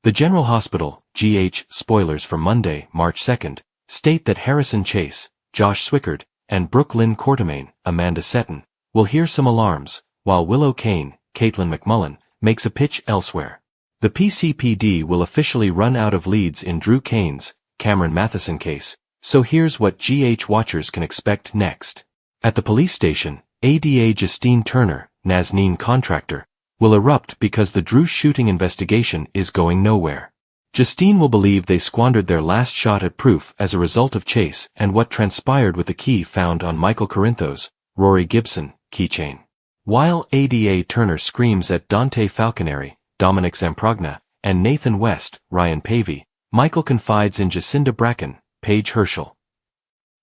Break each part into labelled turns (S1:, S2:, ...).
S1: The General Hospital, GH, spoilers for Monday, March 2nd, state that Harrison Chase, Josh Swickard, and Brooke Lynn Quartermaine, Amanda Setton, will hear some alarms, while Willow Kane, Caitlin McMullen, makes a pitch elsewhere. The PCPD will officially run out of leads in Drew Kane's, Cameron Matheson case, so here's what GH watchers can expect next. At the police station, ADA Justine Turner, Nazneen contractor, will erupt because the Drew shooting investigation is going nowhere. Justine will believe they squandered their last shot at proof as a result of Chase and what transpired with the key found on Michael Corinthos, Rory Gibson, keychain. While ADA Turner screams at Dante Falconeri, Dominic Zamprogna, and Nathan West, Ryan Pavey, Michael confides in Jacinda Bracken, Paige Herschel.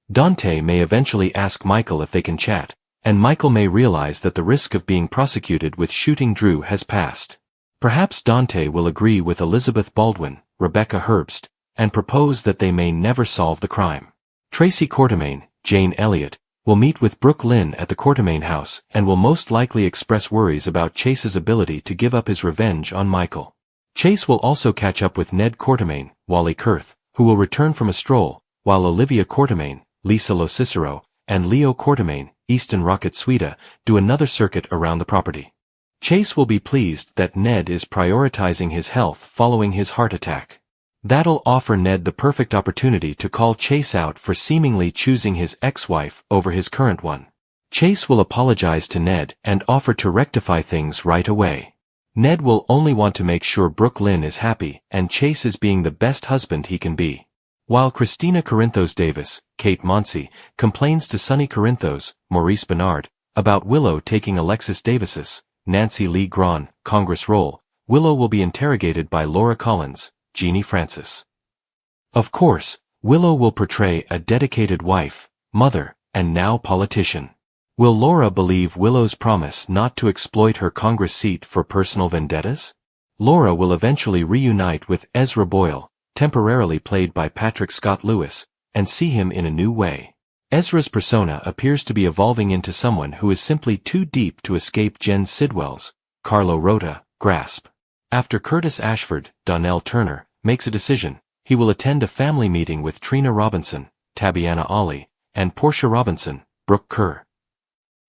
S1: Dante may eventually ask Michael if they can chat, and Michael may realize that the risk of being prosecuted with shooting Drew has passed. Perhaps Dante will agree with Elizabeth Baldwin, Rebecca Herbst, and propose that they may never solve the crime. Tracy Quartermaine, Jane Elliott, will meet with Brooke Lynn at the Quartermaine house and will most likely express worries about Chase's ability to give up his revenge on Michael. Chase will also catch up with Ned Quartermaine, Wally Kurth, who will return from a stroll, while Olivia Quartermaine, Lisa Lo-Cicero, and Leo Quartermaine, Easton Rocket Sweda, do another circuit around the property. Chase will be pleased that Ned is prioritizing his health following his heart attack. That'll offer Ned the perfect opportunity to call Chase out for seemingly choosing his ex-wife over his current one. Chase will apologize to Ned and offer to rectify things right away. Ned will only want to make sure Brooke Lynn is happy and Chase is being the best husband he can be. While Christina Corinthos Davis, Kate Monsey, complains to Sonny Corinthos, Maurice Bernard, about Willow taking Alexis Davis's, Nancy Lee Grahn, Congress role, Willow will be interrogated by Laura Collins, Jeannie Francis. Of course, Willow will portray a dedicated wife, mother, and now politician. Will Laura believe Willow's promise not to exploit her Congress seat for personal vendettas? Laura will eventually reunite with Ezra Boyle, temporarily played by Patrick Scott Lewis, and see him in a new way. Ezra's persona appears to be evolving into someone who is simply too deep to escape Jen Sidwell's, Carlo Rota, grasp. After Curtis Ashford, Donnell Turner, makes a decision, he will attend a family meeting with Trina Robinson, Tabiana Ollie, and Portia Robinson, Brooke Kerr.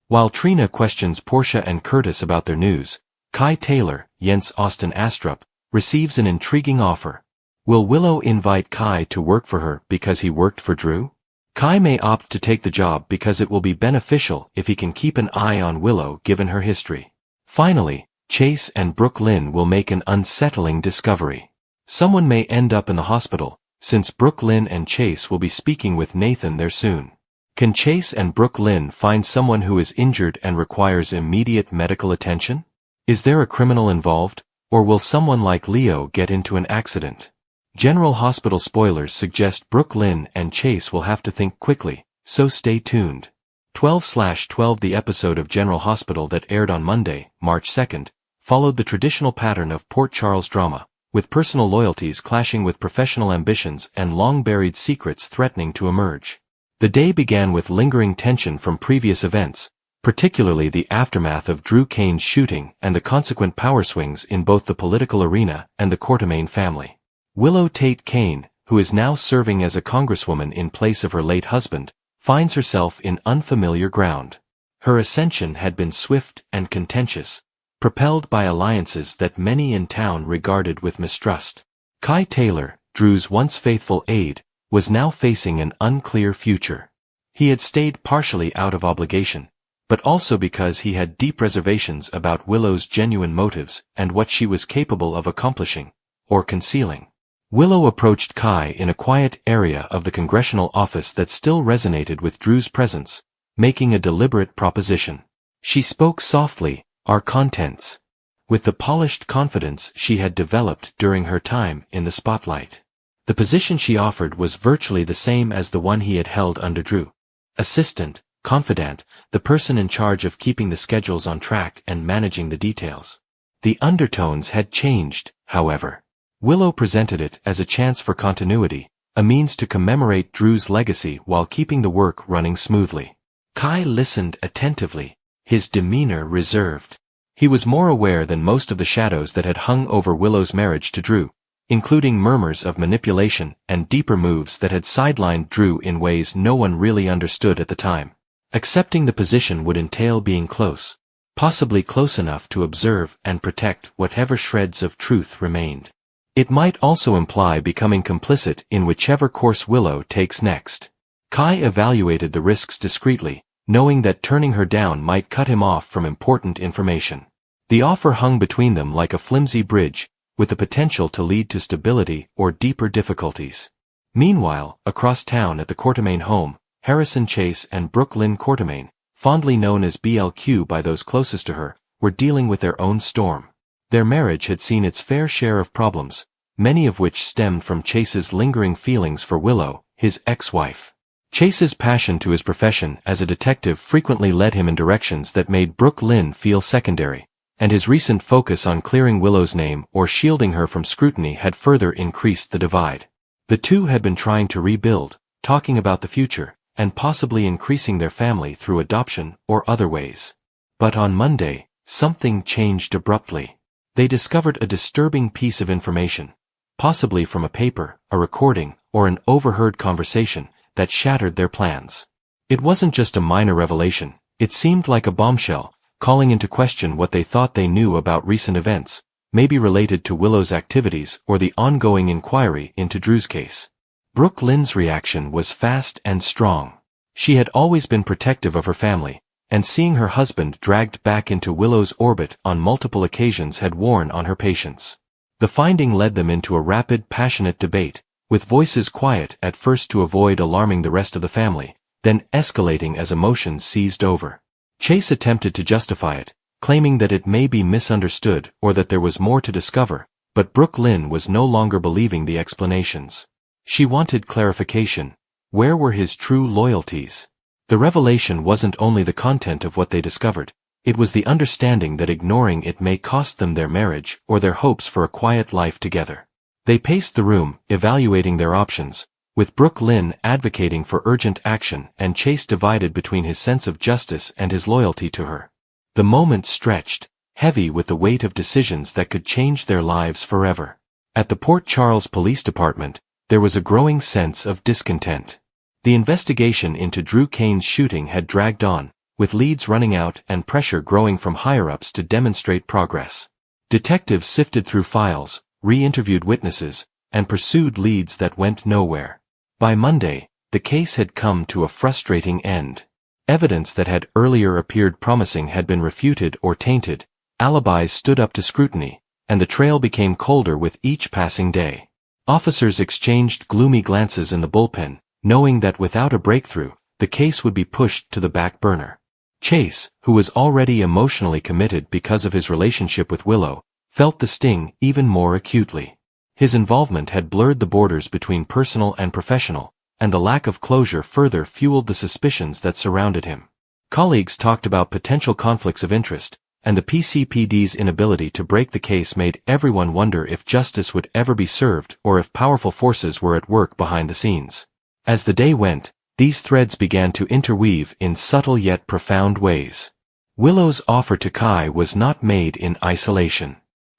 S1: While Trina questions Portia and Curtis about their news, Kai Taylor, Jens Austin Astrup, receives an intriguing offer. Will Willow invite Kai to work for her because he worked for Drew? Kai may opt to take the job because it will be beneficial if he can keep an eye on Willow given her history. Finally, Chase and Brooke Lynn will make an unsettling discovery. Someone may end up in the hospital, since Brooke Lynn and Chase will be speaking with Nathan there soon. Can Chase and Brooke Lynn find someone who is injured and requires immediate medical attention? Is there a criminal involved, or will someone like Leo get into an accident? General Hospital spoilers suggest Brooke Lynn and Chase will have to think quickly, so stay tuned. 12/12 The episode of General Hospital that aired on Monday, March 2nd, followed the traditional pattern of Port Charles drama, with personal loyalties clashing with professional ambitions and long-buried secrets threatening to emerge. The day began with lingering tension from previous events, particularly the aftermath of Drew Kane's shooting and the consequent power swings in both the political arena and the Quartermaine family. Willow Tate Kane, who is now serving as a congresswoman in place of her late husband, finds herself in unfamiliar ground. Her ascension had been swift and contentious, propelled by alliances that many in town regarded with mistrust. Kai Taylor, Drew's once faithful aide, was now facing an unclear future. He had stayed partially out of obligation, but also because he had deep reservations about Willow's genuine motives and what she was capable of accomplishing, or concealing. Willow approached Kai in a quiet area of the congressional office that still resonated with Drew's presence, making a deliberate proposition. She spoke softly, "Our contents," with the polished confidence she had developed during her time in the spotlight. The position she offered was virtually the same as the one he had held under Drew. Assistant, confidant, the person in charge of keeping the schedules on track and managing the details. The undertones had changed, however. Willow presented it as a chance for continuity, a means to commemorate Drew's legacy while keeping the work running smoothly. Kai listened attentively, his demeanor reserved. He was more aware than most of the shadows that had hung over Willow's marriage to Drew, including murmurs of manipulation and deeper moves that had sidelined Drew in ways no one really understood at the time. Accepting the position would entail being close, possibly close enough to observe and protect whatever shreds of truth remained. It might also imply becoming complicit in whichever course Willow takes next. Kai evaluated the risks discreetly, knowing that turning her down might cut him off from important information. The offer hung between them like a flimsy bridge, with the potential to lead to stability or deeper difficulties. Meanwhile, across town at the Quartermain home, Harrison Chase and Brooke Lynn Quartermain, fondly known as BLQ by those closest to her, were dealing with their own storm. Their marriage had seen its fair share of problems, many of which stemmed from Chase's lingering feelings for Willow, his ex-wife. Chase's passion to his profession as a detective frequently led him in directions that made Brooke Lynn feel secondary, and his recent focus on clearing Willow's name or shielding her from scrutiny had further increased the divide. The two had been trying to rebuild, talking about the future, and possibly increasing their family through adoption or other ways. But on Monday, something changed abruptly. They discovered a disturbing piece of information, possibly from a paper, a recording, or an overheard conversation, that shattered their plans. It wasn't just a minor revelation, it seemed like a bombshell, calling into question what they thought they knew about recent events, maybe related to Willow's activities or the ongoing inquiry into Drew's case. Brooke Lynn's reaction was fast and strong. She had always been protective of her family, and seeing her husband dragged back into Willow's orbit on multiple occasions had worn on her patience. The finding led them into a rapid, passionate debate, with voices quiet at first to avoid alarming the rest of the family, then escalating as emotions seized over. Chase attempted to justify it, claiming that it may be misunderstood or that there was more to discover, but Brooke Lynn was no longer believing the explanations. She wanted clarification. Where were his true loyalties? The revelation wasn't only the content of what they discovered, it was the understanding that ignoring it may cost them their marriage or their hopes for a quiet life together. They paced the room, evaluating their options, with Brooke Lynn advocating for urgent action and Chase divided between his sense of justice and his loyalty to her. The moment stretched, heavy with the weight of decisions that could change their lives forever. At the Port Charles Police Department, there was a growing sense of discontent. The investigation into Drew Kane's shooting had dragged on, with leads running out and pressure growing from higher-ups to demonstrate progress. Detectives sifted through files, re-interviewed witnesses, and pursued leads that went nowhere. By Monday, the case had come to a frustrating end. Evidence that had earlier appeared promising had been refuted or tainted, alibis stood up to scrutiny, and the trail became colder with each passing day. Officers exchanged gloomy glances in the bullpen, knowing that without a breakthrough, the case would be pushed to the back burner. Chase, who was already emotionally committed because of his relationship with Willow, felt the sting even more acutely. His involvement had blurred the borders between personal and professional, and the lack of closure further fueled the suspicions that surrounded him. Colleagues talked about potential conflicts of interest, and the PCPD's inability to break the case made everyone wonder if justice would ever be served or if powerful forces were at work behind the scenes. As the day went, these threads began to interweave in subtle yet profound ways. Willow's offer to Kai was not made in isolation.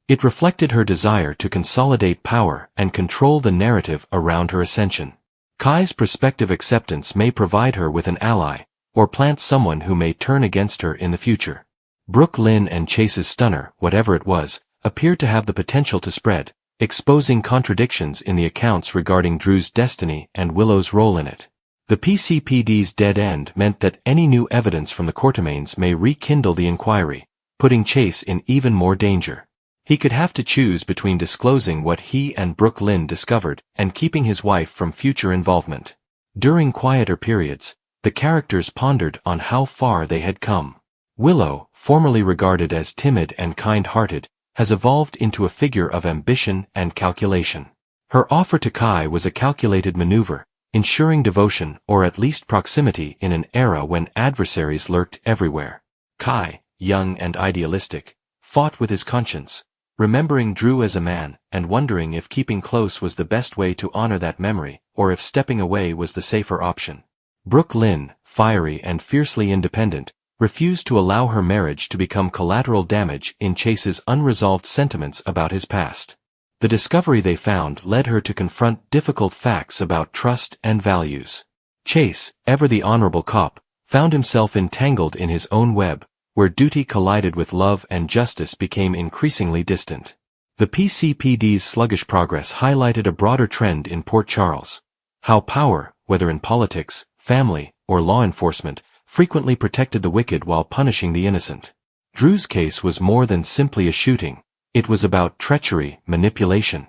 S1: It reflected her desire to consolidate power and control the narrative around her ascension. Kai's prospective acceptance may provide her with an ally, or plant someone who may turn against her in the future. Brooke Lynn and Chase's stunner, whatever it was, appeared to have the potential to spread, exposing contradictions in the accounts regarding Drew's destiny and Willow's role in it. The PCPD's dead end meant that any new evidence from the Quartermains may rekindle the inquiry, putting Chase in even more danger. He could have to choose between disclosing what he and Brooke Lynn discovered and keeping his wife from future involvement. During quieter periods, the characters pondered on how far they had come. Willow, formerly regarded as timid and kind-hearted, has evolved into a figure of ambition and calculation. Her offer to Kai was a calculated maneuver, ensuring devotion or at least proximity in an era when adversaries lurked everywhere. Kai, young and idealistic, fought with his conscience, remembering Drew as a man and wondering if keeping close was the best way to honor that memory or if stepping away was the safer option. Brooke Lynn, fiery and fiercely independent, refused to allow her marriage to become collateral damage in Chase's unresolved sentiments about his past. The discovery they found led her to confront difficult facts about trust and values. Chase, ever the honorable cop, found himself entangled in his own web, where duty collided with love and justice became increasingly distant. The PCPD's sluggish progress highlighted a broader trend in Port Charles: how power, whether in politics, family, or law enforcement, frequently protected the wicked while punishing the innocent. Drew's case was more than simply a shooting. It was about treachery, manipulation,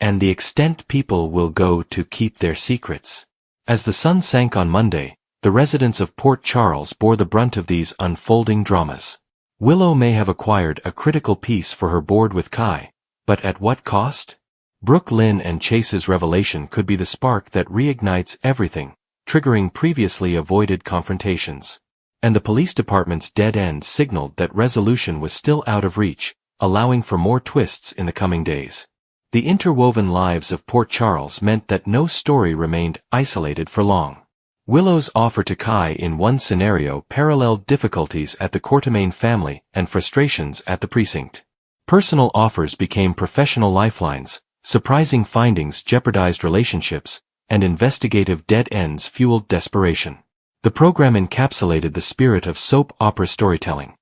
S1: and the extent people will go to keep their secrets. As the sun sank on Monday, the residents of Port Charles bore the brunt of these unfolding dramas. Willow may have acquired a critical piece for her board with Kai, but at what cost? Brooke Lynn and Chase's revelation could be the spark that reignites everything, triggering previously avoided confrontations. And the police department's dead end signaled that resolution was still out of reach, allowing for more twists in the coming days. The interwoven lives of Port Charles meant that no story remained isolated for long. Willow's offer to Kai in one scenario paralleled difficulties at the Quartermain family and frustrations at the precinct. Personal offers became professional lifelines, surprising findings jeopardized relationships, and investigative dead ends fueled desperation. The program encapsulated the spirit of soap opera storytelling: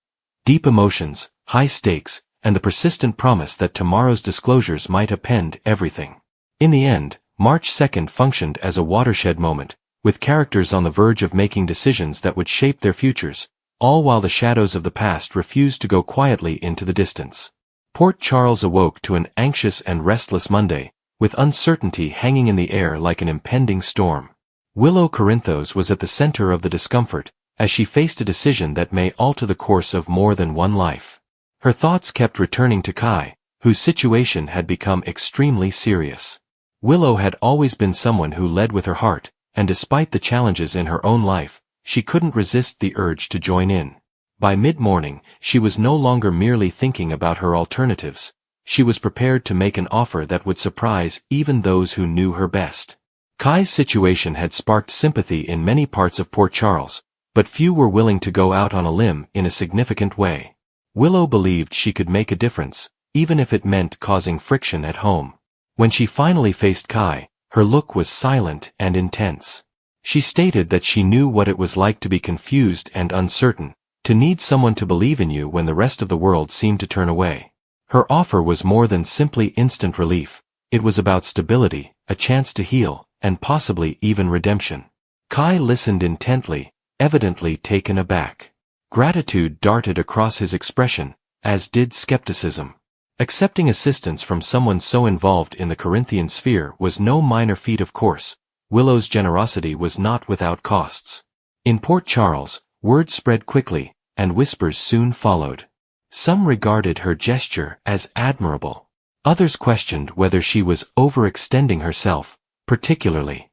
S1: deep emotions, high stakes, and the persistent promise that tomorrow's disclosures might upend everything. In the end, March 2nd functioned as a watershed moment, with characters on the verge of making decisions that would shape their futures, all while the shadows of the past refused to go quietly into the distance. Port Charles awoke to an anxious and restless Monday, with uncertainty hanging in the air like an impending storm. Willow Corinthos was at the center of the discomfort, as she faced a decision that may alter the course of more than one life. Her thoughts kept returning to Kai, whose situation had become extremely serious. Willow had always been someone who led with her heart, and despite the challenges in her own life, she couldn't resist the urge to join in. By mid-morning, she was no longer merely thinking about her alternatives. She was prepared to make an offer that would surprise even those who knew her best. Kai's situation had sparked sympathy in many parts of Port Charles, but few were willing to go out on a limb in a significant way. Willow believed she could make a difference, even if it meant causing friction at home. When she finally faced Kai, her look was silent and intense. She stated that she knew what it was like to be confused and uncertain, to need someone to believe in you when the rest of the world seemed to turn away. Her offer was more than simply instant relief. It was about stability, a chance to heal, and possibly even redemption. Kai listened intently, evidently taken aback. Gratitude darted across his expression, as did skepticism. Accepting assistance from someone so involved in the Corinthian sphere was no minor feat, of course. Willow's generosity was not without costs. In Port Charles, word spread quickly, and whispers soon followed. Some regarded her gesture as admirable. Others questioned whether she was overextending herself, particularly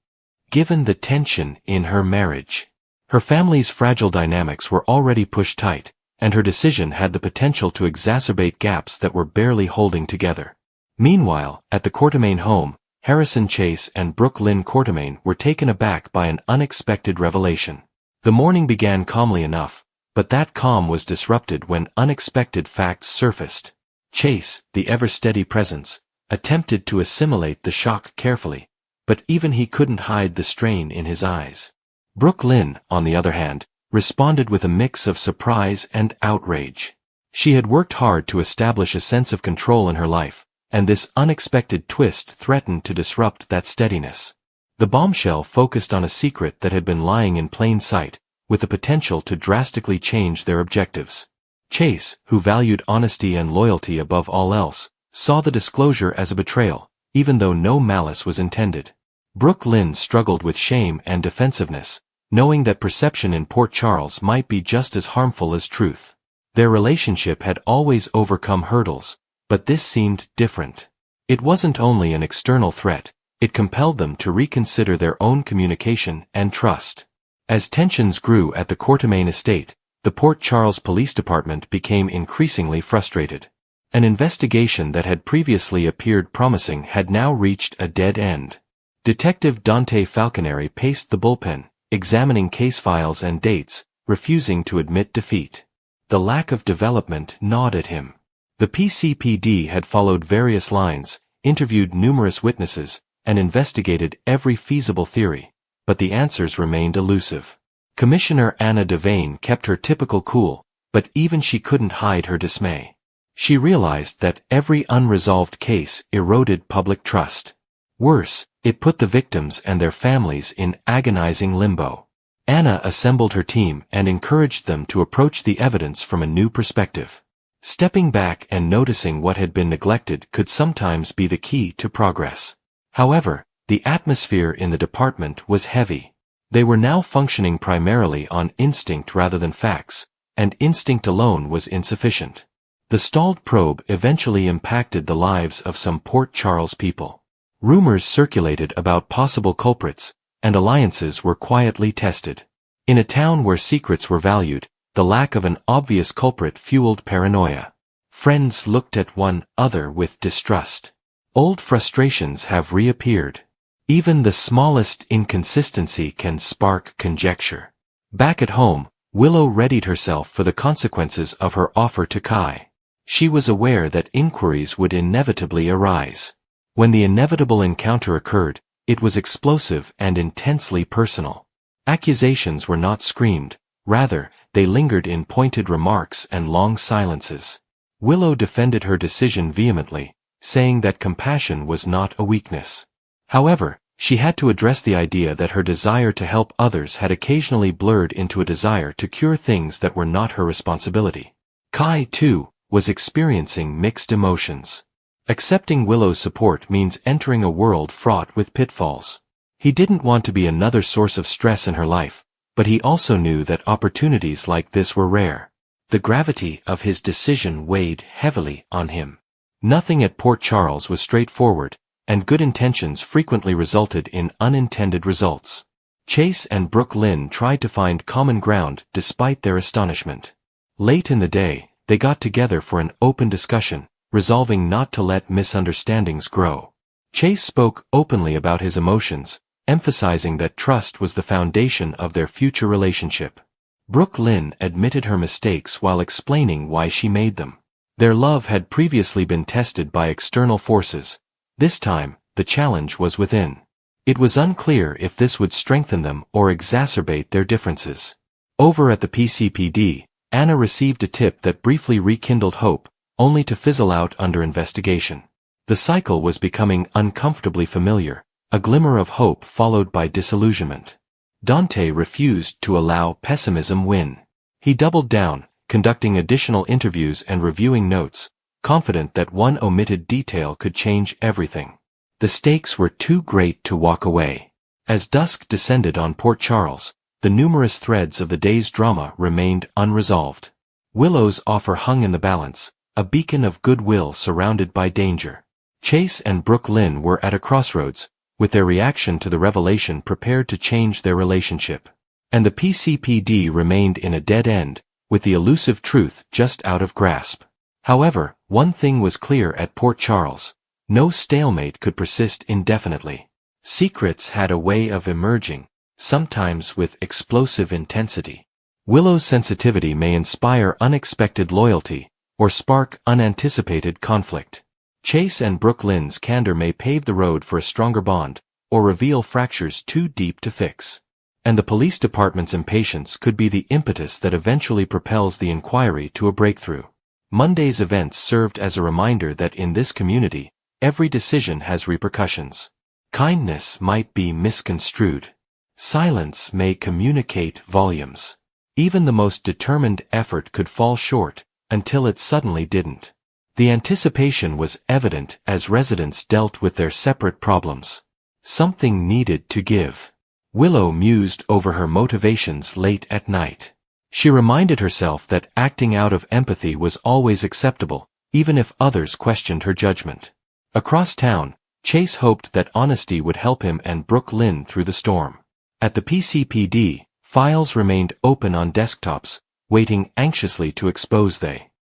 S1: given the tension in her marriage. Her family's fragile dynamics were already pushed tight, and her decision had the potential to exacerbate gaps that were barely holding together. Meanwhile, at the Quartermain home, Harrison Chase and Brooke Lynn Quartermain were taken aback by an unexpected revelation. The morning began calmly enough, but that calm was disrupted when unexpected facts surfaced. Chase, the ever-steady presence, attempted to assimilate the shock carefully, but even he couldn't hide the strain in his eyes. Brooke Lynn, on the other hand, responded with a mix of surprise and outrage. She had worked hard to establish a sense of control in her life, and this unexpected twist threatened to disrupt that steadiness. The bombshell focused on a secret that had been lying in plain sight, with the potential to drastically change their objectives. Chase, who valued honesty and loyalty above all else, saw the disclosure as a betrayal, even though no malice was intended. Brooke Lynn struggled with shame and defensiveness, knowing that perception in Port Charles might be just as harmful as truth. Their relationship had always overcome hurdles, but this seemed different. It wasn't only an external threat, it compelled them to reconsider their own communication and trust. As tensions grew at the Quartermain estate, the Port Charles Police Department became increasingly frustrated. An investigation that had previously appeared promising had now reached a dead end. Detective Dante Falconeri paced the bullpen, examining case files and dates, refusing to admit defeat. The lack of development gnawed at him. The PCPD had followed various lines, interviewed numerous witnesses, and investigated every feasible theory, but the answers remained elusive. Commissioner Anna Devane kept her typical cool, but even she couldn't hide her dismay. She realized that every unresolved case eroded public trust. Worse, it put the victims and their families in agonizing limbo. Anna assembled her team and encouraged them to approach the evidence from a new perspective. Stepping back and noticing what had been neglected could sometimes be the key to progress. However, the atmosphere in the department was heavy. They were now functioning primarily on instinct rather than facts, and instinct alone was insufficient. The stalled probe eventually impacted the lives of some Port Charles people. Rumors circulated about possible culprits, and alliances were quietly tested. In a town where secrets were valued, the lack of an obvious culprit fueled paranoia. Friends looked at one another with distrust. Old frustrations have reappeared. Even the smallest inconsistency can spark conjecture. Back at home, Willow readied herself for the consequences of her offer to Kai. She was aware that inquiries would inevitably arise. When the inevitable encounter occurred, it was explosive and intensely personal. Accusations were not screamed, rather, they lingered in pointed remarks and long silences. Willow defended her decision vehemently, saying that compassion was not a weakness. However, she had to address the idea that her desire to help others had occasionally blurred into a desire to cure things that were not her responsibility. Kai, too, was experiencing mixed emotions. Accepting Willow's support means entering a world fraught with pitfalls. He didn't want to be another source of stress in her life, but he also knew that opportunities like this were rare. The gravity of his decision weighed heavily on him. Nothing at Port Charles was straightforward, and good intentions frequently resulted in unintended results. Chase and Brooke Lynn tried to find common ground despite their astonishment. Late in the day, they got together for an open discussion, resolving not to let misunderstandings grow. Chase spoke openly about his emotions, emphasizing that trust was the foundation of their future relationship. Brooke Lynn admitted her mistakes while explaining why she made them. Their love had previously been tested by external forces. This time, the challenge was within. It was unclear if this would strengthen them or exacerbate their differences. Over at the PCPD, Anna received a tip that briefly rekindled hope, only to fizzle out under investigation. The cycle was becoming uncomfortably familiar, a glimmer of hope followed by disillusionment. Dante refused to allow pessimism win. He doubled down, conducting additional interviews and reviewing notes, confident that one omitted detail could change everything. The stakes were too great to walk away. As dusk descended on Port Charles, the numerous threads of the day's drama remained unresolved. Willow's offer hung in the balance, a beacon of goodwill surrounded by danger. Chase and Brooke Lynn were at a crossroads, with their reaction to the revelation prepared to change their relationship. And the PCPD remained in a dead end, with the elusive truth just out of grasp. However, one thing was clear at Port Charles: no stalemate could persist indefinitely. Secrets had a way of emerging, sometimes with explosive intensity. Willow's sensitivity may inspire unexpected loyalty, or spark unanticipated conflict. Chase and Brooke Lynn's candor may pave the road for a stronger bond, or reveal fractures too deep to fix. And the police department's impatience could be the impetus that eventually propels the inquiry to a breakthrough. Monday's events served as a reminder that in this community, every decision has repercussions. Kindness might be misconstrued. Silence may communicate volumes. Even the most determined effort could fall short, until it suddenly didn't. The anticipation was evident as residents dealt with their separate problems. Something needed to give. Willow mused over her motivations late at night. She reminded herself that acting out of empathy was always acceptable, even if others questioned her judgment. Across town, Chase hoped that honesty would help him and Brooke Lynn through the storm. At the PCPD, files remained open on desktops, waiting anxiously to expose they.